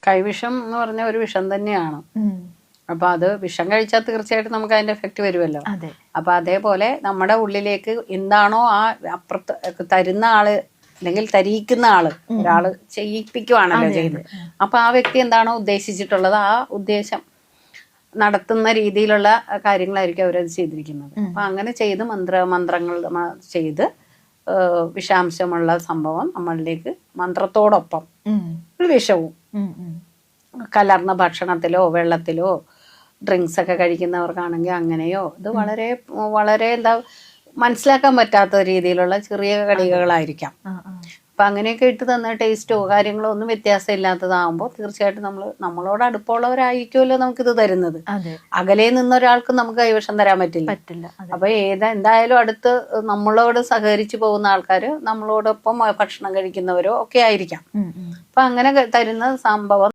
കൈവിഷം എന്ന് പറഞ്ഞ ഒരു വിഷം തന്നെയാണ്. അപ്പൊ അത് വിഷം കഴിച്ചാൽ തീർച്ചയായിട്ടും നമുക്ക് അതിന്റെ എഫക്റ്റ് വരുമല്ലോ. അപ്പൊ അതേപോലെ നമ്മുടെ ഉള്ളിലേക്ക് എന്താണോ ആ അപ്പുറത്ത് തരുന്ന ആള് അല്ലെങ്കിൽ തരിയിക്കുന്ന ആള്, ഒരാള് ചെയ്യിപ്പിക്കുവാണല്ലോ ചെയ്യുന്നത്. അപ്പൊ ആ വ്യക്തി എന്താണോ ഉദ്ദേശിച്ചിട്ടുള്ളത് ആ ഉദ്ദേശം നടത്തുന്ന രീതിയിലുള്ള കാര്യങ്ങളായിരിക്കും അവരത് ചെയ്തിരിക്കുന്നത്. അപ്പൊ അങ്ങനെ ചെയ്ത് മന്ത്രങ്ങൾ ചെയ്ത് വിഷാംശമുള്ള സംഭവം നമ്മളിലേക്ക് മന്ത്രത്തോടൊപ്പം ഒരു വിഷവും കലർന്ന ഭക്ഷണത്തിലോ വെള്ളത്തിലോ ഡ്രിങ്ക്സ് ഒക്കെ കഴിക്കുന്നവർക്കാണെങ്കിൽ അങ്ങനെയോ, ഇത് വളരെ വളരെ എന്താ മനസ്സിലാക്കാൻ പറ്റാത്ത രീതിയിലുള്ള ചെറിയ കളികളായിരിക്കാം. അപ്പൊ അങ്ങനെയൊക്കെ ഇട്ട് തന്ന ടേസ്റ്റോ കാര്യങ്ങളോ ഒന്നും വ്യത്യാസം ഇല്ലാത്തതാകുമ്പോൾ തീർച്ചയായിട്ടും നമ്മളോട് അടുപ്പമുള്ളവരായിരിക്കുമല്ലോ നമുക്കിത് തരുന്നത്. അകലെ നിന്നൊരാൾക്ക് നമുക്ക് കൈവശം തരാൻ പറ്റില്ല. അപ്പൊ എന്തായാലും അടുത്ത് നമ്മളോട് സഹകരിച്ചു പോകുന്ന ആൾക്കാര് നമ്മളോടൊപ്പം ഭക്ഷണം കഴിക്കുന്നവരോ ഒക്കെ ആയിരിക്കാം. അപ്പൊ അങ്ങനെ തരുന്ന സംഭവം